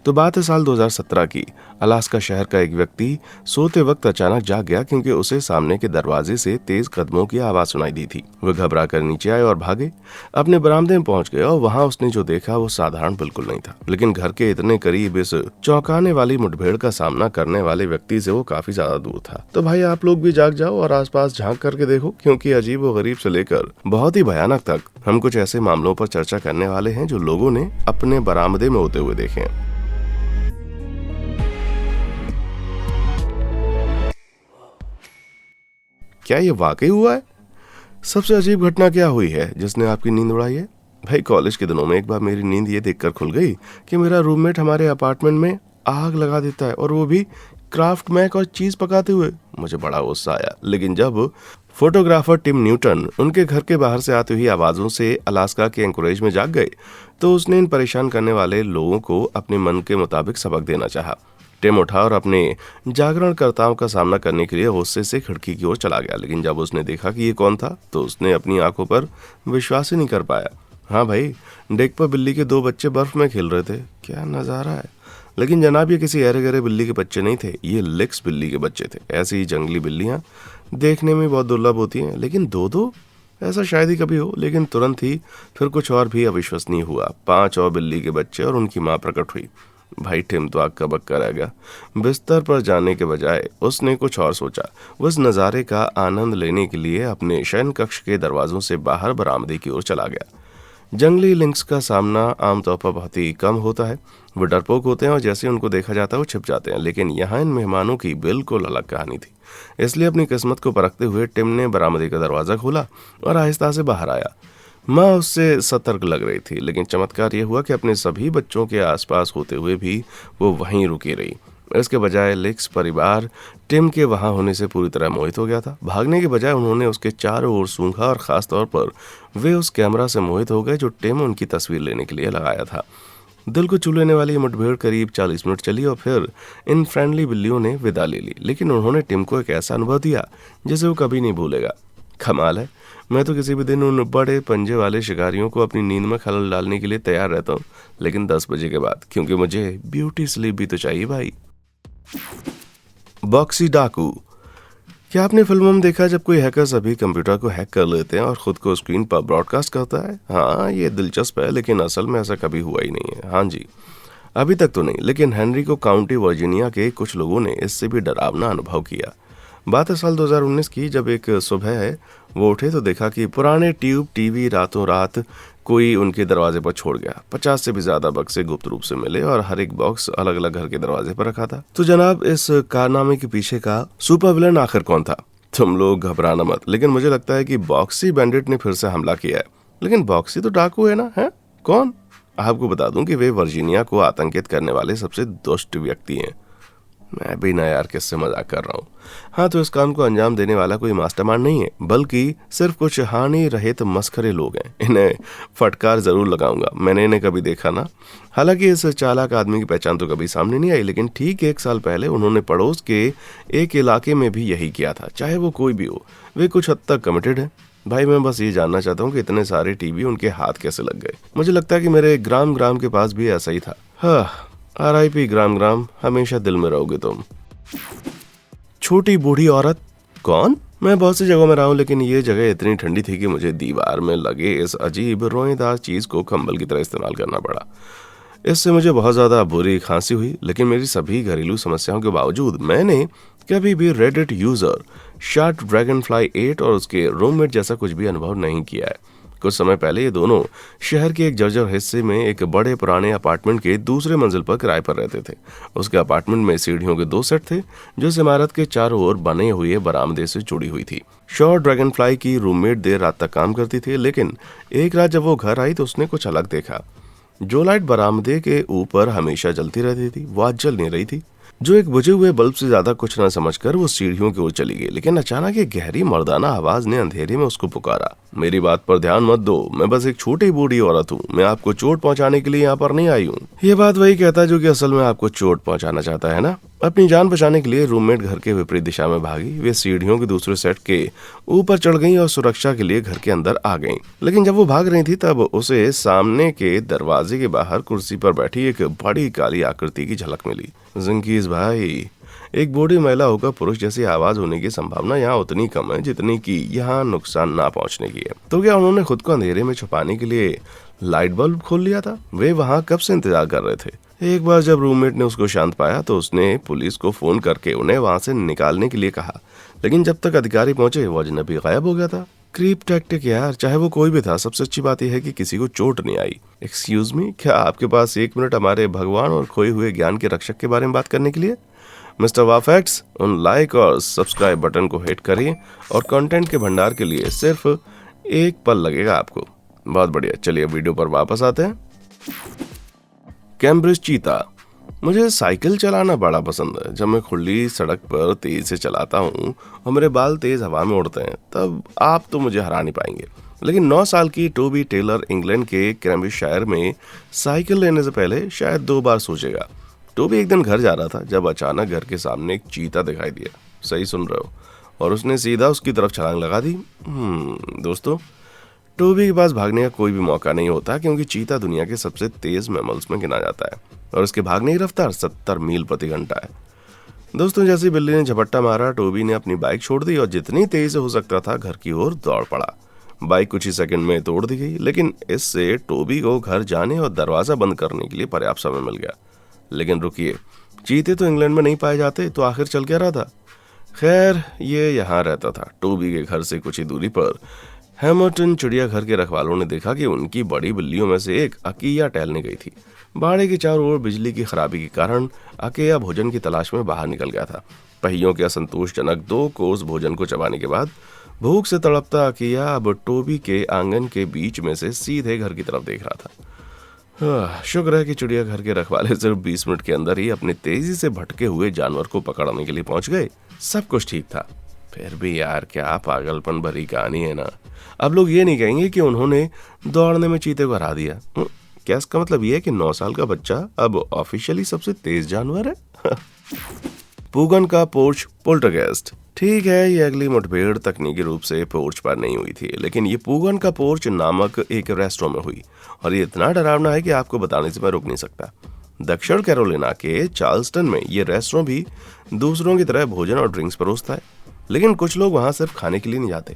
तो बात है साल 2017 की। अलास्का शहर का एक व्यक्ति सोते वक्त अचानक जाग गया क्योंकि उसे सामने के दरवाजे से तेज कदमों की आवाज सुनाई दी थी। वह घबरा कर नीचे आए और भागे। अपने बरामदे में पहुंच गए और वहां उसने जो देखा वो साधारण बिल्कुल नहीं था, लेकिन घर के इतने करीब इस चौंकाने वाली मुठभेड़ का सामना करने वाले व्यक्ति से वो काफी ज्यादा दूर था। तो भाई आप लोग भी जाग जाओ और आसपास झांक करके देखो, क्योंकि अजीब व गरीब से लेकर बहुत ही भयानक तक हम कुछ ऐसे मामलों पर चर्चा करने वाले हैं जो लोगों ने अपने बरामदे में होते हुए देखे हैं। क्या ये वाकई हुआ है? सबसे अजीब घटना क्या हुई है जिसने आपकी नींद उड़ाई है? भाई कॉलेज के दिनों में एक बार मेरी नींद ये देखकर खुल गई कि मेरा रूममेट हमारे अपार्टमेंट में आग लगा देता है, और वो भी क्राफ्ट मैक और चीज पकाते हुए। मुझे बड़ा गुस्सा आया, लेकिन जब फोटोग्राफर टिम न्यूटन उनके घर के बाहर से आती हुई आवाजों से अलास्का के एंकोरेज में जाग गए, तो उसने इन परेशान करने वाले लोगों को अपने मन के मुताबिक सबक देना चाहा। टिम उठा और अपने जागरणकर्ताओं का सामना करने के लिए गुस्से से खिड़की की ओर चला गया, लेकिन जब उसने देखा कि ये कौन था तो उसने अपनी आंखों पर विश्वास ही नहीं कर पाया। हाँ भाई, डेक पर बिल्ली के 2 बच्चे बर्फ में खेल रहे थे। क्या नजारा है! लेकिन जनाब ये किसी अरे गरे बिल्ली के बच्चे नहीं थे, ये लिक्स बिल्ली के बच्चे थे। ऐसी ही जंगली बिल्लियां देखने में बहुत दुर्लभ होती हैं, लेकिन दो ऐसा शायद ही कभी हो। लेकिन तुरंत ही फिर कुछ और भी अविश्वसनीय हुआ। 5 और बिल्ली के बच्चे और उनकी माँ प्रकट हुई। भाई टिम तो आग का बक्का रह गया। बिस्तर पर जाने के बजाय उसने कुछ और सोचा। वो इस नज़ारे का आनंद लेने के लिए अपने शयन कक्ष के दरवाजों से बाहर बरामदे की ओर चला गया। जंगली लिंक्स का सामना आमतौर पर बहुत ही कम होता है। वो डरपोक होते हैं और जैसे उनको देखा जाता है वो छिप जाते हैं, लेकिन यहाँ इन मेहमानों की बिल्कुल अलग कहानी थी। इसलिए अपनी किस्मत को परखते हुए टिम ने बरामदे का दरवाज़ा खोला और आहिस्ता से बाहर आया। माँ उससे सतर्क लग रही थी, लेकिन चमत्कार यह हुआ कि अपने सभी बच्चों के आसपास होते हुए भी वो वहीं रुकी रही। इसके बजाय लिक्स परिवार टिम के वहां होने से पूरी तरह मोहित हो गया था। भागने के बजाय उन्होंने उसके चारों ओर सूंघा और खास तौर पर वे उस कैमरा से मोहित हो गए जो टिम उनकी तस्वीर लेने के लिए लगाया था। दिल को छू लेने वाली मुठभेड़ करीब 40 मिनट चली और फिर इन फ्रेंडली बिल्लियों ने विदा ले ली, लेकिन उन्होंने टिम को एक ऐसा अनुभव दिया जिसे वो कभी नहीं भूलेगा। कमाल है, मैं तो किसी भी दिन उन बड़े पंजे वाले शिकारियों को अपनी नींद में खलल डालने के लिए तैयार रहता हूँ, लेकिन 10 बजे के बाद, क्योंकि मुझे ब्यूटी स्लीप भी तो चाहिए भाई। बॉक्सी डाकू। क्या आपने फिल्मों में देखा जब कोई हैकर सभी कंप्यूटर को हैक कर लेते हैं और खुद को स्क्रीन पर ब्रॉडकास्ट करता है? हाँ, ये दिलचस्प है, लेकिन असल में ऐसा कभी हुआ ही नहीं है। हाँ जी, अभी तक तो नहीं, लेकिन हेनरी को काउंटी वर्जीनिया के कुछ लोगों ने इससे भी डरावना अनुभव किया। बात है साल 2019 की, जब एक सुबह वो उठे तो देखा कि पुराने ट्यूब टीवी रातों रात कोई उनके दरवाजे पर छोड़ गया। 50 से भी ज्यादा बक्से गुप्त रूप से मिले और हर एक बॉक्स अलग अलग घर के दरवाजे पर रखा था। तो जनाब, इस कारनामे के पीछे का सुपर विलन आखिर कौन था? तुम लोग घबराना मत, लेकिन मुझे लगता है कि बॉक्सी बैंडिट ने फिर से हमला किया है। लेकिन बॉक्सी तो डाकू है ना? है कौन? आपको बता दूं कि वे वर्जीनिया को आतंकित करने वाले सबसे दुष्ट व्यक्ति हैं। मैं भी ना यार, किससे मजाक कर रहा हूँ। हाँ, तो इस काम को अंजाम देने वाला कोई मास्टरमाइंड नहीं है, बल्कि सिर्फ कुछ हानि रहित मस्खरे लोग हैं। इन्हें फटकार जरूर लगाऊंगा। मैंने इन्हें कभी देखा ना। हालांकि इस चालाक आदमी की पहचान तो कभी सामने नहीं आई, लेकिन ठीक 1 साल पहले उन्होंने पड़ोस के एक इलाके में भी यही किया था। चाहे वो कोई भी हो, वे कुछ हद तक कमिटेड है। भाई मैं बस ये जानना चाहता हूँ कि इतने सारे टीवी उनके हाथ कैसे लग गए। मुझे लगता है कि मेरे ग्राम के पास भी ऐसा ही था। हाँ, RIP ग्राम, हमेशा दिल में रहोगे तुम। छोटी बूढ़ी औरत। कौन? मैं बहुत सी जगहों में रहा हूँ, लेकिन ये जगह इतनी ठंडी थी कि मुझे दीवार में लगे इस अजीब रोएदार चीज को कंबल की तरह इस्तेमाल करना पड़ा। इससे मुझे बहुत ज्यादा बुरी खांसी हुई, लेकिन मेरी सभी घरेलू समस्याओं के बावजूद मैंने कभी भी रेडिट यूजर शार्ट ड्रैगनफ्लाई 8 और उसके रूममेट जैसा कुछ भी अनुभव नहीं किया है। कुछ समय पहले ये दोनों शहर के एक जर्जर हिस्से में एक बड़े पुराने अपार्टमेंट के दूसरे मंजिल पर किराए पर रहते थे। उसके अपार्टमेंट में सीढ़ियों के 2 सेट थे जो इस इमारत के चारों ओर बने हुए बरामदे से जुड़ी हुई थी। शॉर्ट ड्रैगनफ्लाई की रूममेट देर रात तक काम करती थी, लेकिन एक रात जब वो घर आई तो उसने कुछ अलग देखा। जो लाइट बरामदे के ऊपर हमेशा जलती रहती थी वो आज जल नहीं रही थी। जो एक बुझे हुए बल्ब से ज्यादा कुछ न समझकर वो सीढ़ियों की ओर चली गई, लेकिन अचानक एक गहरी मर्दाना आवाज ने अंधेरे में उसको पुकारा। मेरी बात पर ध्यान मत दो, मैं बस एक छोटी बूढ़ी औरत हूँ। मैं आपको चोट पहुँचाने के लिए यहाँ पर नहीं आई हूँ। ये बात वही कहता है जो कि असल में आपको चोट पहुँचाना चाहता है ना। अपनी जान बचाने के लिए रूममेट घर के विपरीत दिशा में भागी। वे सीढ़ियों के दूसरे सेट के ऊपर चढ़ गईं और सुरक्षा के लिए घर के अंदर आ गईं। लेकिन जब वो भाग रही थी तब उसे सामने के दरवाजे के बाहर कुर्सी पर बैठी एक बड़ी काली आकृति की झलक मिली। जिंकीज भाई, एक बूढ़ी महिला होकर पुरुष जैसी आवाज होने की संभावना यहाँ उतनी कम है जितनी कि यहाँ नुकसान ना पहुँचने की है। तो क्या उन्होंने खुद को अंधेरे में छुपाने के लिए लाइट बल्ब खोल लिया था? वे वहाँ कब से इंतजार कर रहे थे? एक बार जब रूममेट ने उसको शांत पाया तो उसने पुलिस को फोन करके उन्हें वहां से निकालने के लिए कहा, लेकिन जब तक अधिकारी पहुंचे वो अजनबी गायब हो गया था। क्रीप टैक्टिक यार, चाहे वो कोई भी था। सबसे अच्छी बात यह है कि किसी को चोट नहीं आई। एक्सक्यूज मी, क्या आपके पास 1 मिनट हमारे भगवान और खोए हुए ज्ञान के रक्षक के बारे में बात करने के लिए? मिस्टर वाह फैक्ट्स, उन लाइक और सब्सक्राइब बटन को हिट करिए और कंटेंट के भंडार के लिए सिर्फ एक पल लगेगा आपको। बहुत बढ़िया, चलिए वीडियो पर वापस आते हैं। कैम्ब्रिज चीता। मुझे साइकिल चलाना बड़ा पसंद है। जब मैं खुली सड़क पर तेज से चलाता हूँ और मेरे बाल तेज हवा में उड़ते हैं तब आप तो मुझे हरा नहीं पाएंगे। लेकिन 9 साल की टोबी टेलर इंग्लैंड के कैम्ब्रिजशायर में साइकिल लेने से पहले शायद 2 बार सोचेगा। टोबी एक दिन घर जा रहा था जब अचानक घर के सामने एक चीता दिखाई दिया। सही सुन रहे हो, और उसने सीधा उसकी तरफ छलांग लगा दी। दोस्तों, टोबी के पास भागने का कोई भी मौका नहीं होता क्योंकि चीता दुनिया के सबसे तेज मैमल्स में गिना जाता है और उसके भागने की रफ्तार 70 मील प्रति घंटा है। दोस्तों, जैसे बिल्ली ने झपट्टा मारा, टोबी ने अपनी बाइक छोड़ दी और जितनी तेज से हो सकता था घर की ओर दौड़ पड़ा। बाइक कुछ ही सेकंड में तोड़ दी गई, लेकिन इससे टोबी को घर जाने और दरवाजा बंद करने के लिए पर्याप्त समय मिल गया। लेकिन रुकिए, चीते तो इंग्लैंड में नहीं पाए जाते, तो आखिर चल क्या रहा था? खैर, ये यहाँ रहता था। टोबी के घर से कुछ ही दूरी पर हैमर्टन चिड़ियाघर के रखवालों ने देखा कि उनकी बड़ी बिल्लियों में से एक अकीया टहलने गई थी। बाड़े के चारों ओर बिजली की खराबी के कारण अकेया भोजन की तलाश में बाहर निकल गया था। पहियों के असंतोषजनक 2 कोस भोजन को चबाने के बाद भूख से तड़पता अकेया अब टोबी के आंगन के बीच में से सीधे घर की तरफ देख रहा था। शुक्र है कि चिड़ियाघर के रखवाले सिर्फ 20 मिनट के अंदर ही अपने तेजी से भटके हुए जानवर को पकड़ने के लिए पहुंच गए। सब कुछ ठीक था। फिर भी यार, क्या पागलपन भरी कहानी है ना। अब लोग ये नहीं कहेंगे कि उन्होंने दौड़ने में चीते को हरा दिया। क्या इसका मतलब ये है कि 9 साल का बच्चा अब ऑफिशियली सबसे तेज जानवर है? पूगन का पोर्च पोल्टरगेस्ट। ठीक है, ये अगली मुठभेड़ तकनीकी रूप से पोर्च पर नहीं हुई थी, लेकिन ये पूगन का पोर्च नामक एक रेस्टोरेंट में हुई और ये इतना डरावना है कि आपको बताने से मैं रुक नहीं सकता। दक्षिण कैरोलिना के चार्ल्सटन में ये रेस्टोरेंट भी दूसरों की तरह भोजन और ड्रिंक्स परोसता है, लेकिन कुछ लोग वहां सिर्फ खाने के लिए नहीं जाते,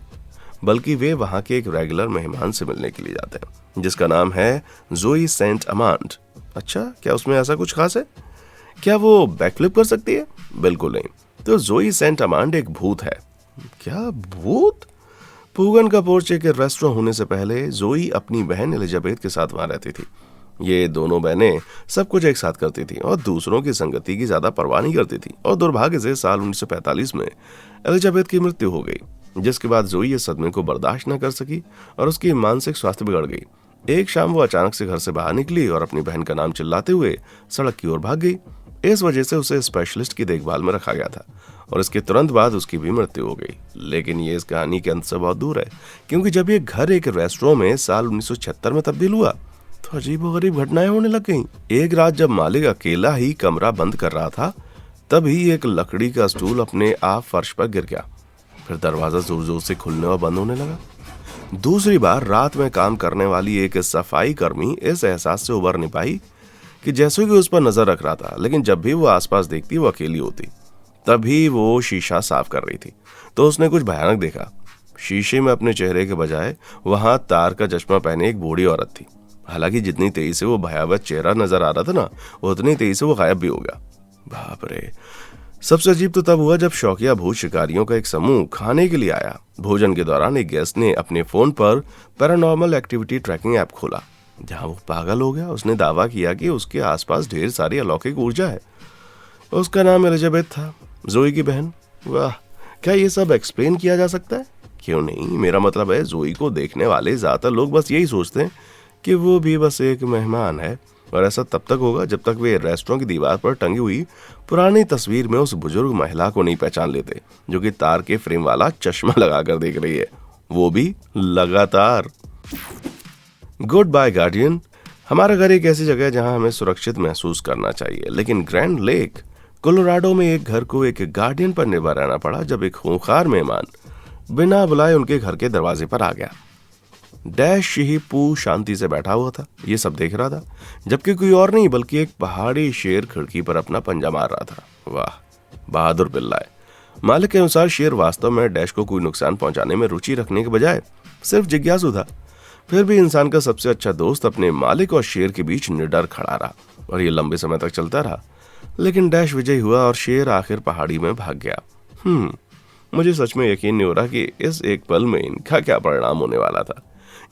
बल्कि वे वहां के एक रेगुलर मेहमान से मिलने के लिए जाते हैं जिसका नाम है जोई सेंट अमांड। अच्छा, क्या उसमें ऐसा कुछ खास है? क्या वो बैकफ्लिप कर सकती है? बिल्कुल नहीं। तो जोई सेंट अमांड एक भूत है। क्या भूत? पूगन का पोर्च एक रेस्टोरेंट होने से पहले जोई अपनी बहन एलिजाबेथ के साथ वहां रहती थी। ये दोनों बहनें सब कुछ एक साथ करती थी और दूसरों की संगति की ज्यादा परवाह नहीं करती थी। और दुर्भाग्य से साल 1945 में एलिजाबेथ की मृत्यु हो गई, जिसके बाद जोई इस सदमे को बर्दाश्त न कर सकी और उसकी मानसिक स्वास्थ्य बिगड़ गई। एक शाम वो अचानक से घर से बाहर निकली और अपनी बहन का नाम चिल्लाते हुए सड़क की ओर भाग गई। इस वजह से उसे स्पेशलिस्ट की देखभाल में रखा गया था और इसके तुरंत बाद उसकी भी मृत्यु हो गई। लेकिन ये इस कहानी के अंत से बहुत दूर है, क्योंकि जब ये घर एक रेस्टोरेंट में साल 1976 में तब्दील हुआ तो अजीबोगरीब घटनाएं होने लग गईं। एक रात जब मालिक अकेला ही कमरा बंद कर रहा था, तभी एक लकड़ी का स्टूल अपने आप फर्श पर गिर गया। फिर दरवाजा जोर जोर से खुलने और बंद होने लगा। दूसरी बार रात में काम करने वाली एक सफाई कर्मी इस एहसास से उबर नहीं पाई कि जैसे कि उस पर नजर रख रहा था, लेकिन जब भी वो आसपास देखती वो अकेली होती। तभी वो शीशा साफ कर रही थी तो उसने कुछ भयानक देखा। शीशे में अपने चेहरे के बजाय वहां तार का चश्मा पहने एक बूढ़ी औरत थी। हालांकि जितनी तेजी से वो भयावह चेहरा नजर आ रहा था ना, उतनी तेजी से वो गायब भी हो गया। बाप रे! सबसे अजीब तो तब हुआ जब शौकिया भूत शिकारियों का एक समूह खाने के लिए आया। भोजन के दौरान एक गेस्ट ने अपने फोन पर पैरानॉर्मल एक्टिविटी ट्रैकिंग ऐप खोला। जहां वो पागल हो गया। उसने दावा किया कि उसके आसपास ढेर सारी अलौकिक ऊर्जा है। उसका नाम एलिजाबेथ था, जोई की बहन। वाह, क्या ये सब एक्सप्लेन किया जा सकता है? क्यों नहीं। मेरा मतलब है, जोई को देखने वाले ज्यादातर लोग बस यही सोचते हैं कि वो भी बस एक मेहमान है, और ऐसा तब तक होगा जब तक वे रेस्टोरेंट की दीवार पर टंगी हुई पुरानी तस्वीर में उस बुजुर्ग महिला को नहीं पहचान लेते जो कि तार के फ्रेम वाला चश्मा लगाकर देख रही है, वो भी लगातार। Good bye guardian. हमारा घर एक ऐसी जगह है जहां हमें सुरक्षित महसूस करना चाहिए, लेकिन ग्रैंड लेक कोलोराडो में एक घर को एक गार्डियन पर निर्भर रहना पड़ा जब एक खूंखार मेहमान बिना बुलाए उनके घर के दरवाजे पर आ गया। डैश ही पू शांति से बैठा हुआ था, ये सब देख रहा था, जबकि कोई और नहीं बल्कि एक पहाड़ी शेर खिड़की पर अपना पंजा मार रहा था। वाह, बहादुर बिल्ला है। मालिक के अनुसार शेर वास्तव में डैश को कोई नुकसान पहुंचाने में रुचि रखने के बजाय सिर्फ जिज्ञासु था। फिर भी इंसान का सबसे अच्छा दोस्त अपने मालिक और शेर के बीच निडर खड़ा रहा और ये लंबे समय तक चलता रहा। लेकिन डैश विजयी हुआ और शेर आखिर पहाड़ी में भाग गया। मुझे सच में यकीन नहीं हो रहा कि इस एक पल में इनका क्या परिणाम होने वाला था।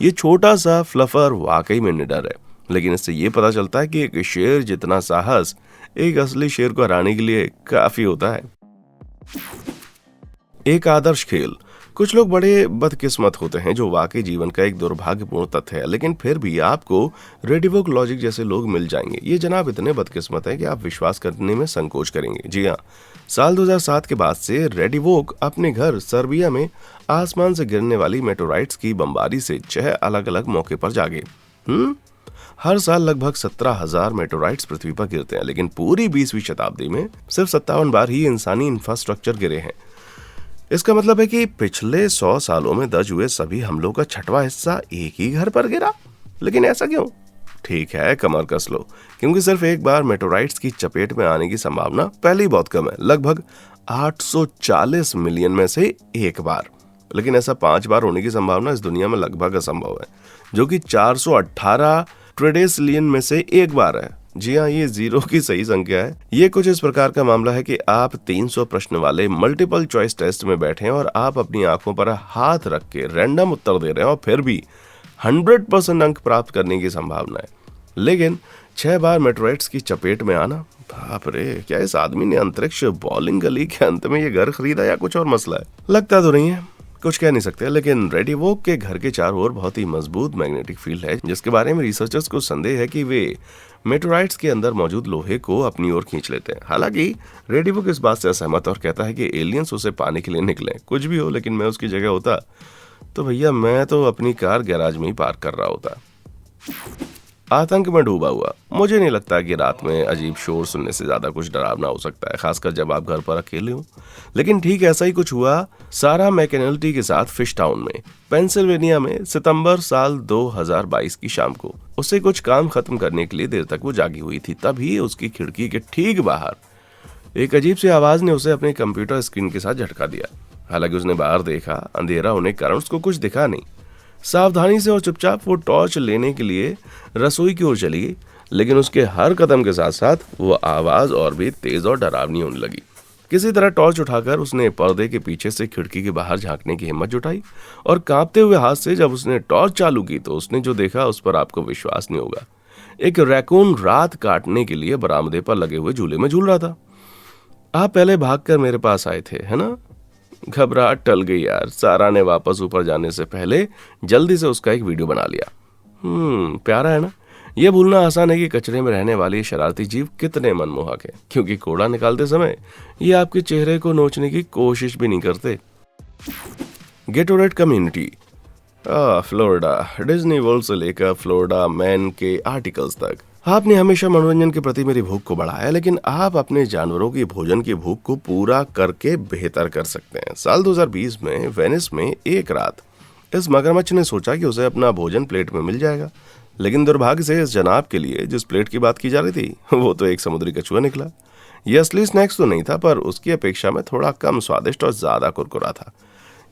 ये छोटा सा फ्लफर वाकई में निडर है, लेकिन इससे ये पता चलता है कि एक शेर जितना साहस एक असली शेर को हराने के लिए काफी होता है। एक आदर्श खेल। कुछ लोग बड़े बदकिस्मत होते हैं जो वाकई जीवन का एक दुर्भाग्यपूर्ण तथ्य है, लेकिन फिर भी आपको रेडिवोक लॉजिक जैसे लोग मिल जाएंगे। ये जनाब इतने बदकिस्मत हैं कि आप विश्वास करने में संकोच करेंगे। जी हाँ, साल 2007 के बाद से रेडिवोक अपने घर सर्बिया में आसमान से गिरने वाली मेटोराइट्स की बमबारी से 6 अलग अलग मौके पर जागे। हर साल लगभग 17,000 मेटोराइट्स पृथ्वी पर गिरते हैं, लेकिन पूरी 20वीं शताब्दी में सिर्फ 57 बार ही इंसानी इंफ्रास्ट्रक्चर गिरे हैं। इसका मतलब है कि पिछले 100 सालों में दर्ज हुए सभी हमलों का 6वां हिस्सा एक ही घर पर गिरा। लेकिन ऐसा क्यों? ठीक है, कमर कस लो, क्योंकि सिर्फ एक बार मेटोराइट्स की चपेट में आने की संभावना पहले ही बहुत कम है, लगभग 840 मिलियन में से एक बार। लेकिन ऐसा 5 बार होने की संभावना इस दुनिया में लगभग असंभव है, जो कि 418 ट्रेडेसिलियन में से एक बार है। जी हाँ, ये 0 की सही संख्या है। ये कुछ इस प्रकार का मामला है कि आप 300 प्रश्न वाले मल्टीपल चॉइस टेस्ट में बैठे हैं और आप अपनी आंखों पर हाथ रख के रैंडम उत्तर दे रहे हैं और फिर भी 100% अंक प्राप्त करने की संभावना है। लेकिन 6 बार मेटोराइट्स की चपेट में आना, बाप रे, क्या इस आदमी ने अंतरिक्ष बॉलिंग गली के अंत में ये घर खरीदा या कुछ और मसला है? लगता तो नहीं है, कुछ कह नहीं सकते। लेकिन रेडिवोक के घर के चारों ओर बहुत ही मजबूत मैग्नेटिक फील्ड है, जिसके बारे में रिसर्चर्स को संदेह है कि वे मेटोराइट्स के अंदर मौजूद लोहे को अपनी ओर खींच लेते हैं। हालांकि रेडिवोक इस बात से असहमत और कहता है कि एलियंस उसे पाने के लिए निकले। कुछ भी हो, लेकिन मैं उसकी जगह होता तो भैया मैं तो अपनी कार गैराज में ही पार्क कर रहा होता। आतंक में डूबा हुआ। मुझे नहीं लगता कि रात में अजीब शोर सुनने से ज्यादा कुछ डरावना हो सकता है, खासकर जब आप घर पर अकेले हो। लेकिन ठीक ऐसा ही कुछ हुआ सारा मैकेनल्टी के साथ फिश टाउन में, पेंसिल्वेनिया में सितंबर साल 2022 की शाम को। उसे कुछ काम खत्म करने के लिए देर तक वो जागी हुई थी। तभी उसकी खिड़की के ठीक बाहर एक अजीब सी आवाज ने उसे अपने कंप्यूटर स्क्रीन के साथ झटका दिया। हालांकि उसने बाहर देखा, अंधेरा होने के कारण उसको कुछ दिखा नहीं। सावधानी से और चुपचाप वो टॉर्च लेने के लिए रसोई की ओर चली गई, लेकिन उसके हर कदम के साथ साथ वो आवाज और भी तेज और डरावनी होने लगी। किसी तरह टॉर्च उठाकर उसने पर्दे के पीछे से खिड़की के बाहर झांकने की हिम्मत जुटाई और कांपते हुए हाथ से जब उसने टॉर्च चालू की तो उसने जो देखा उस पर आपको विश्वास नहीं होगा। एक रैकून रात काटने के लिए बरामदे पर लगे हुए झूले में झूल रहा था। आप पहले भागकर मेरे पास आए थे, है ना? घबराहट टल गई यार। सारा ने वापस ऊपर जाने से पहले जल्दी से उसका एक वीडियो बना लिया। प्यारा है ना? यह भूलना आसान है कि कचरे में रहने वाले शरारती जीव कितने मनमोहक है, क्योंकि कूड़ा निकालते समय ये आपके चेहरे को नोचने की कोशिश भी नहीं करते। Gatorade community, Florida, Disney world से लेकर फ्लोरिडा मैन के आर्टिकल्स तक आपने हमेशा मनोरंजन के प्रति मेरी भूख को बढ़ाया, लेकिन आप अपने जानवरों की भोजन की भूख को पूरा करके बेहतर कर सकते हैं। साल 2020 में वेनिस में एक रात इस मगरमच्छ ने सोचा कि उसे अपना भोजन प्लेट में मिल जाएगा, लेकिन दुर्भाग्य से इस जनाब के लिए जिस प्लेट की बात की जा रही थी वो तो एक समुद्री कछुआ निकला। यह असली स्नैक्स तो नहीं था, पर उसकी अपेक्षा में थोड़ा कम स्वादिष्ट और ज्यादा कुरकुरा था।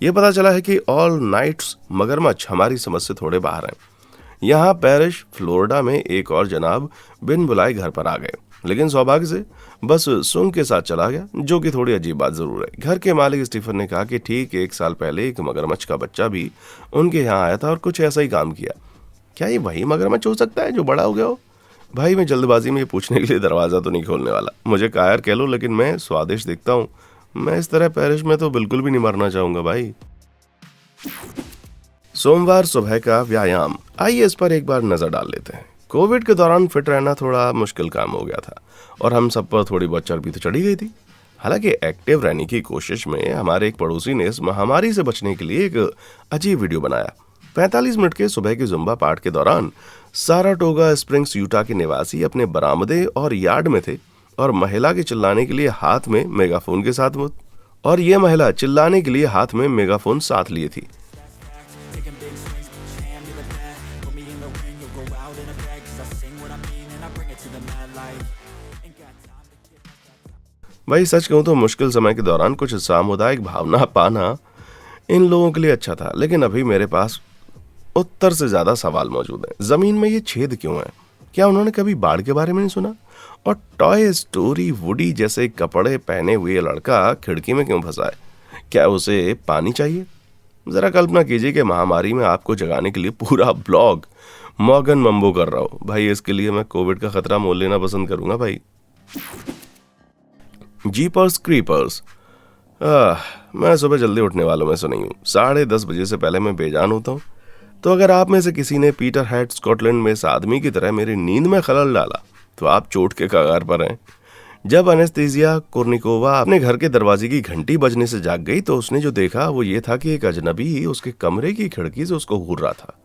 यह पता चला है कि ऑल नाइट्स मगरमच्छ हमारी समझ से थोड़े बाहर हैं। यहाँ पेरिश फ्लोरिडा में एक और जनाब बिन बुलाए घर पर आ गए, लेकिन सौभाग्य से बस सुंग के साथ चला गया, जो कि थोड़ी अजीब बात जरूर है। घर के मालिक स्टीफन ने कहा कि ठीक 1 साल पहले एक मगरमच्छ का बच्चा भी उनके यहाँ आया था और कुछ ऐसा ही काम किया। क्या ये वही मगरमच्छ हो सकता है जो बड़ा हो गया हो? भाई मैं जल्दबाजी में ये पूछने के लिए दरवाजा तो नहीं खोलने वाला। मुझे कायर कह लो, लेकिन मैं स्वादिष्ट दिखता हूँ। मैं इस तरह पेरिश में तो बिल्कुल भी नहीं मरना चाहूंगा भाई। सोमवार सुबह का व्यायाम, आइए इस पर एक बार नजर डाल लेते हैं। कोविड के दौरान फिट रहना थोड़ा मुश्किल काम हो गया था और हम सब पर थोड़ी बहुत चर्बी तो चढ़ी गई थी। हालांकि एक्टिव रहने की कोशिश में हमारे एक पड़ोसी ने इस महामारी से बचने के लिए एक अजीब वीडियो बनाया। 45 मिनट के सुबह की जुम्बा पाठ के दौरान साराटोगा स्प्रिंग्स यूटा के निवासी अपने बरामदे और यार्ड में थे और महिला के चिल्लाने के लिए हाथ में मेगाफोन के साथ और ये महिला चिल्लाने के लिए हाथ में मेगाफोन साथ लिए थी। भाई सच कहूं तो मुश्किल समय के दौरान कुछ सामुदायिक भावना पाना इन लोगों के लिए अच्छा था, लेकिन अभी मेरे पास उत्तर से ज्यादा सवाल मौजूद हैं। जमीन में ये छेद क्यों है? क्या उन्होंने कभी बाढ़ के बारे में नहीं सुना? और टॉय स्टोरी वुडी जैसे कपड़े पहने हुए लड़का खिड़की में क्यों फंसा है? क्या उसे पानी चाहिए? जरा कल्पना कीजिए कि महामारी में आपको जगाने के लिए पूरा ब्लॉग मॉर्गन मम्बो कर रहा हूं। भाई इसके लिए मैं कोविड का खतरा मोल लेना पसंद करूंगा भाई। जीपर्स क्रीपर्स। मैं सुबह जल्दी उठने वालों में से नहीं हूँ। 10:30 बजे से पहले मैं बेजान होता हूँ। तो अगर आप में से किसी ने पीटर हेड स्कॉटलैंड में इस आदमी की तरह मेरी नींद में खलल डाला तो आप चोट के कगार पर हैं। जब एनेस्थीसिया कोर्निकोवा अपने घर के दरवाजे की घंटी बजने से जाग गई तो उसने जो देखा वो ये था कि एक अजनबी उसके कमरे की खिड़की से उसको घूर रहा था।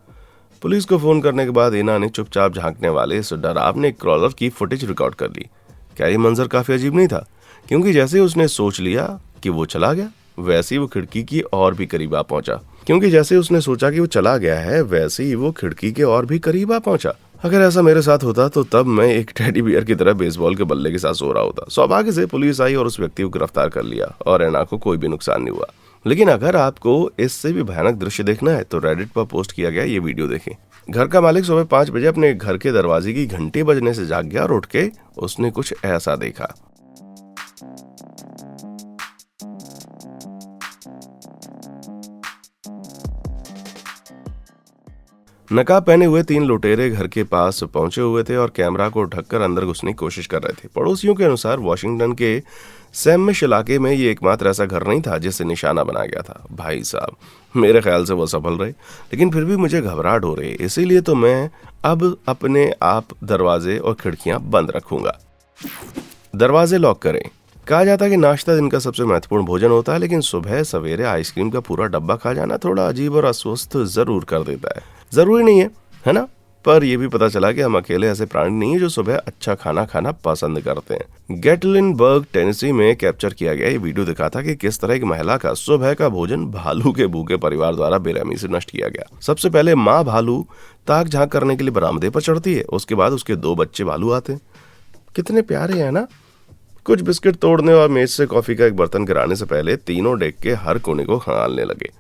पुलिस को फोन करने के बाद इना ने चुपचाप झांकने वाले इस डरावने क्रॉलर की फुटेज रिकॉर्ड कर ली। क्या ये मंजर काफी अजीब नहीं था? क्योंकि जैसे उसने सोच लिया कि वो चला गया, वैसे ही वो खिड़की की और भी करीब आ पहुंचा। क्योंकि जैसे उसने सोचा कि वो चला गया है, वैसे ही वो खिड़की के और भी करीब आ पहुंचा। अगर ऐसा मेरे साथ होता तो तब मैं एक टेडी बियर की तरह बेसबॉल के बल्ले के साथ सो रहा होता। सौभाग्य से पुलिस आई और उस व्यक्ति को गिरफ्तार कर लिया और एना को कोई भी नुकसान नहीं हुआ। लेकिन अगर आपको इससे भी भयानक दृश्य देखना है तो रेडिट पर पोस्ट किया गया ये वीडियो देखें। घर का मालिक सुबह 5 बजे अपने घर के दरवाजे की घंटी बजने से जाग गया और उठ के उसने कुछ ऐसा देखा। नकाब पहने हुए 3 लुटेरे घर के पास पहुंचे हुए थे और कैमरा को ढककर अंदर घुसने की कोशिश कर रहे थे। पड़ोसियों के अनुसार वाशिंगटन के सैमिश इलाके में ये एकमात्र ऐसा घर नहीं था जिसे निशाना बनाया गया था। भाई साहब, मेरे ख्याल से वो सफल रहे, लेकिन फिर भी मुझे घबराहट हो रही है। इसीलिए तो मैं अब अपने आप दरवाजे और खिड़कियां बंद रखूंगा। दरवाजे लॉक करें। कहा जाता है कि नाश्ता दिन का सबसे महत्वपूर्ण भोजन होता है, लेकिन सुबह सवेरे आइसक्रीम का पूरा डब्बा खा जाना थोड़ा अजीब और अस्वस्थ जरूर कर देता है। जरूरी नहीं है ना? पर यह भी पता चला कि हम अकेले ऐसे प्राणी नहीं है जो सुबह अच्छा खाना खाना पसंद करते हैं। गेटलिनबर्ग टेनेसी में कैप्चर किया गया ये वीडियो दिखाता कि किस तरह एक महिला का सुबह का भोजन भालू के भूखे परिवार द्वारा बेरहमी से नष्ट किया गया। सबसे पहले माँ भालू ताक झांक करने के लिए बरामदे पर चढ़ती है। उसके बाद उसके 2 बच्चे भालू आते हैं। कितने प्यारे हैं ना? कुछ बिस्किट तोड़ने और मेज से कॉफी का एक बर्तन गिराने से पहले तीनों डेक के हर कोने को खंगालने लगे।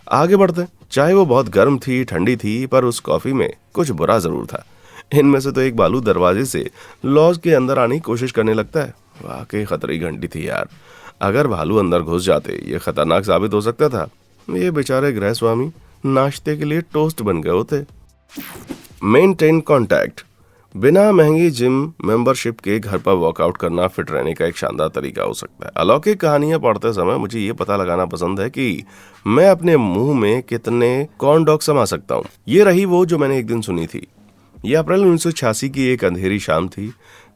आगे बढ़ते, चाहे वो बहुत गर्म थी ठंडी थी, पर उस कॉफी में कुछ बुरा जरूर था। इनमें से तो एक भालू दरवाजे से लॉज के अंदर आने की कोशिश करने लगता है। वाकई खतरे की घंटी थी यार। अगर भालू अंदर घुस जाते ये खतरनाक साबित हो सकता था। ये बेचारे गृह स्वामी नाश्ते के लिए टोस्ट बन गए होते। Maintain contact. बिना महंगी जिम मेंबरशिप के घर पर वर्कआउट करना फिट रहने का एक शानदार तरीका हो सकता है। अलौकिक कहानियां पढ़ते समय मुझे ये पता लगाना पसंद है कि मैं अपने मुंह में कितने कॉर्न डॉग समा सकता हूँ। ये रही वो जो मैंने एक दिन सुनी थी। ये अप्रैल 1986 की एक अंधेरी शाम थी।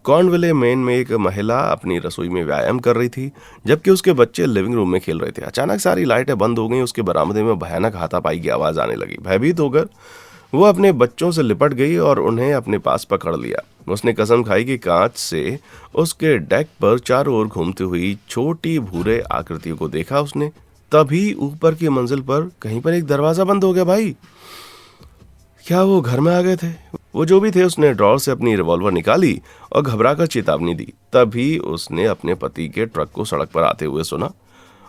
कॉर्नविले, मेन में एक महिला अपनी रसोई में व्यायाम कर रही थी जबकि उसके बच्चे लिविंग रूम में खेल रहे थे। अचानक सारी लाइटें बंद हो गई। उसके बरामदे में भयानक हाथापाई की आवाज आने लगी। भयभीत होकर वो अपने बच्चों से लिपट गई और उन्हें अपने पास पकड़ लिया। उसने कसम खाई कि कांच से उसके डेक पर चारों ओर घूमती हुई छोटी भूरे आकृतियों को देखा उसने। तभी ऊपर की मंजिल पर कहीं पर एक दरवाजा बंद हो गया। भाई, क्या वो घर में आ गए थे? वो जो भी थे, उसने ड्रॉर से अपनी रिवॉल्वर निकाली और घबराकर चेतावनी दी। तभी उसने अपने पति के ट्रक को सड़क पर आते हुए सुना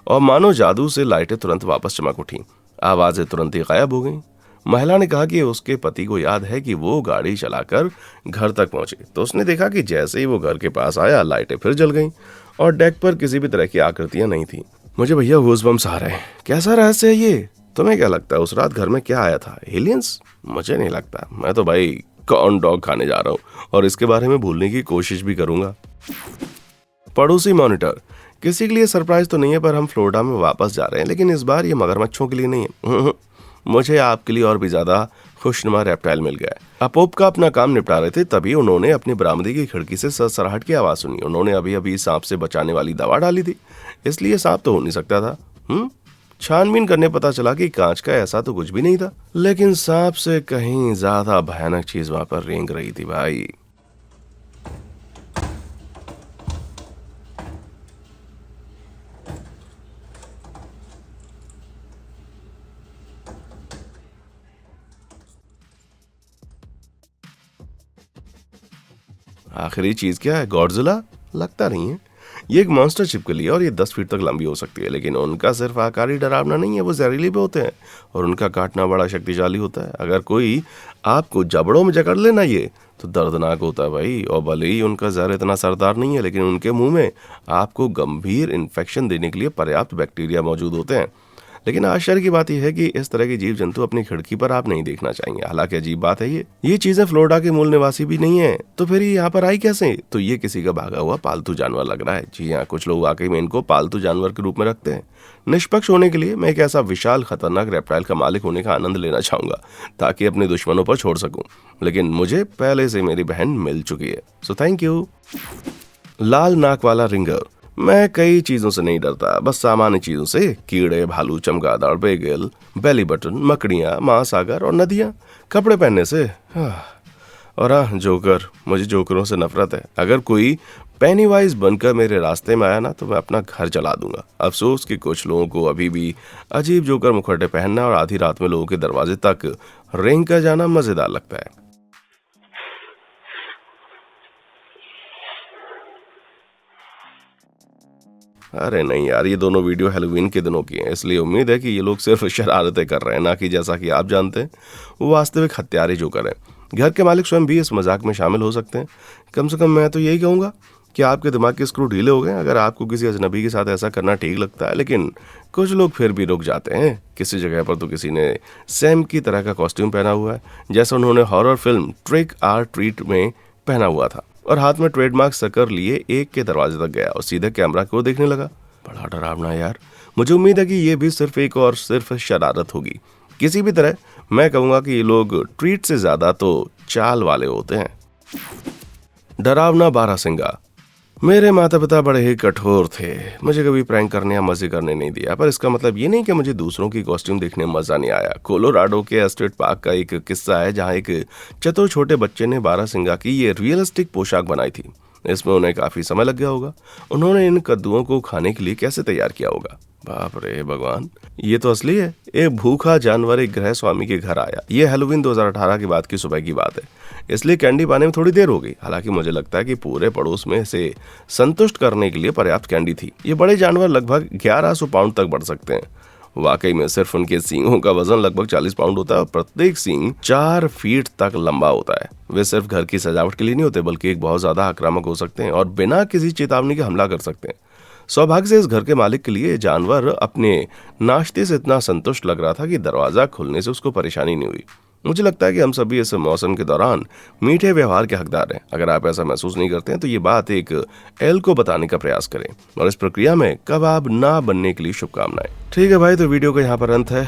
और मानो जादू से लाइटें तुरंत वापस चमक उठी। आवाजें तुरंत ही गायब हो गईं। महिला ने कहा कि उसके पति को याद है कि वो गाड़ी चलाकर घर तक पहुंचे तो उसने देखा कि जैसे ही वो घर के पास आया लाइटें फिर जल गईं और डेक पर किसी भी तरह की आकृतियां नहीं थी। मुझे भैया गूज़बम्स आ रहे हैं। कैसा रहस्य है ये? तुम्हें क्या लगता है उस रात घर में क्या आया था? एलियंस? मुझे नहीं लगता। मैं तो भाई कॉर्न डॉग खाने जा रहा हूँ और इसके बारे में भूलने की कोशिश भी करूंगा। पड़ोसी मॉनिटर। किसी के लिए सरप्राइज तो नहीं है, पर हम फ्लोरिडा में वापस जा रहे हैं, लेकिन इस बार ये मगरमच्छों के लिए नहीं है। मुझे आपके लिए और भी ज्यादा खुशनुमा रेप्टाइल मिल गया है। अपोप का अपना काम निपटा रहे थे, तभी उन्होंने अपनी बरामदे की खिड़की से सरसराहट की आवाज सुनी। उन्होंने अभी अभी सांप से बचाने वाली दवा डाली थी, इसलिए सांप तो हो नहीं सकता था। छानबीन करने पता चला कि कांच का ऐसा तो कुछ भी नहीं था, लेकिन सांप से कहीं ज्यादा भयानक चीज वहां पर रेंग रही थी। भाई, आखिरी चीज क्या है, गॉडजिला? लगता नहीं है। ये एक मॉन्स्टर छिपकली है और ये 10 फीट तक लंबी हो सकती है, लेकिन उनका सिर्फ आकार ही डरावना नहीं है, वो जहरीले भी होते हैं और उनका काटना बड़ा शक्तिशाली होता है। अगर कोई आपको जबड़ों में जकड़ लेना ये तो दर्दनाक होता है भाई। और भले ही उनका जहर इतना असरदार नहीं है, लेकिन उनके मुंह में आपको गंभीर इन्फेक्शन देने के लिए पर्याप्त बैक्टीरिया मौजूद होते हैं। लेकिन आश्चर्य की बात यह है कि इस तरह के जीव जंतु अपनी खिड़की पर आप नहीं देखना चाहेंगे। हालांकि अजीब बात है, ये चीजें फ्लोरिडा के मूल निवासी भी नहीं है, तो फिर ये यहाँ पर आई कैसे? तो ये किसी का भागा हुआ पालतू जानवर लग रहा है। जी हाँ, कुछ लोग वाकई में इनको पालतू जानवर के रूप में रखते हैं। निष्पक्ष होने के लिए मैं एक ऐसा विशाल खतरनाक रेप्टाइल का मालिक होने का आनंद लेना चाहूंगा ताकि अपने दुश्मनों पर छोड़ सकूं, लेकिन मुझे पहले से मेरी बहन मिल चुकी है, सो थैंक यू। लाल नाक वाला रिंगर। मैं कई चीजों से नहीं डरता, बस सामान्य चीजों से। कीड़े, भालू, चमगादड़, बेगल, बेली बटन, मकड़ियाँ, महासागर और नदियाँ। कपड़े पहनने से और हाँ, जोकर। मुझे जोकरों से नफरत है। अगर कोई पेनीवाइज बनकर मेरे रास्ते में आया ना तो मैं अपना घर जला दूंगा। अफसोस कि कुछ लोगों को अभी भी अजीब जोकर मुखौटे पहनना और आधी रात में लोगों के दरवाजे तक रेंग कर जाना मजेदार लगता है। अरे नहीं यार, ये दोनों वीडियो हैलोवीन के दिनों की हैं, इसलिए उम्मीद है कि ये लोग सिर्फ शरारतें कर रहे हैं, ना कि जैसा कि आप जानते हैं वो वास्तविक हत्यारे जोकर हैं। घर के मालिक स्वयं भी इस मजाक में शामिल हो सकते हैं। कम से कम मैं तो यही कहूँगा कि आपके दिमाग के स्क्रू ढीले हो गए अगर आपको किसी अजनबी के साथ ऐसा करना ठीक लगता है। लेकिन कुछ लोग फिर भी रुक जाते हैं। किसी जगह पर तो किसी ने सैम की तरह का कॉस्ट्यूम पहना हुआ है, जैसा उन्होंने horror film trick or treat में पहना हुआ था, और हाथ में ट्रेडमार्क सकर लिए एक के दरवाजे तक गया और सीधे कैमरा को देखने लगा। बड़ा डरावना यार। मुझे उम्मीद है कि ये भी सिर्फ शरारत होगी। किसी भी तरह मैं कहूँगा कि ये लोग ट्रीट से ज्यादा तो चाल वाले होते हैं। डरावना बारहसिंगा। मेरे माता पिता बड़े ही कठोर थे, मुझे कभी प्रैंक करने या मजे करने नहीं दिया, पर इसका मतलब ये नहीं कि मुझे दूसरों की कॉस्ट्यूम देखने में मजा नहीं आया। कोलोराडो के एस्टेट पार्क का एक किस्सा है जहाँ एक चतुर छोटे बच्चे ने बारहसिंगा की ये रियलिस्टिक पोशाक बनाई थी। इसमें उन्हें काफी समय लग गया होगा। उन्होंने इन कद्दुओं को खाने के लिए कैसे तैयार किया होगा? बाप रे भगवान, ये तो असली है। एक भूखा जानवर एक गृह स्वामी के घर आया। ये हैलोवीन 2018 के बाद की सुबह की बात है, इसलिए कैंडी पाने में थोड़ी देर हो गई। हालांकि मुझे लगता है कि पूरे पड़ोस में से संतुष्ट करने के लिए पर्याप्त कैंडी थी। ये बड़े जानवर लगभग 1100 पाउंड तक बढ़ सकते हैं। वाकई में सिर्फ उनके सींगों का वजन लगभग 40 पाउंड होता है और प्रत्येक सींग 4 फीट तक लंबा होता है। वे सिर्फ घर की सजावट के लिए नहीं होते, बल्कि एक बहुत ज्यादा आक्रामक हो सकते हैं और बिना किसी चेतावनी के हमला कर सकते हैं। सौभाग्य से इस घर के मालिक के लिए जानवर अपने नाश्ते से इतना संतुष्ट लग रहा था कि दरवाजा खुलने से उसको परेशानी नहीं हुई। मुझे लगता है कि हम सभी इस मौसम के दौरान मीठे व्यवहार के हकदार हैं। अगर आप ऐसा महसूस नहीं करते हैं तो ये बात एक एल को बताने का प्रयास करें और इस प्रक्रिया में कबाब ना बनने के लिए शुभकामनाएं। ठीक है भाई, तो वीडियो का यहाँ पर अंत है।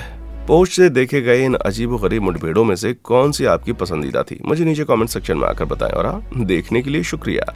पोस्ट से देखे गए इन अजीबोगरीब मुठभेड़ों में से कौन सी आपकी पसंदीदा थी, मुझे नीचे कमेंट सेक्शन में आकर बताएं। और हाँ, देखने के लिए शुक्रिया।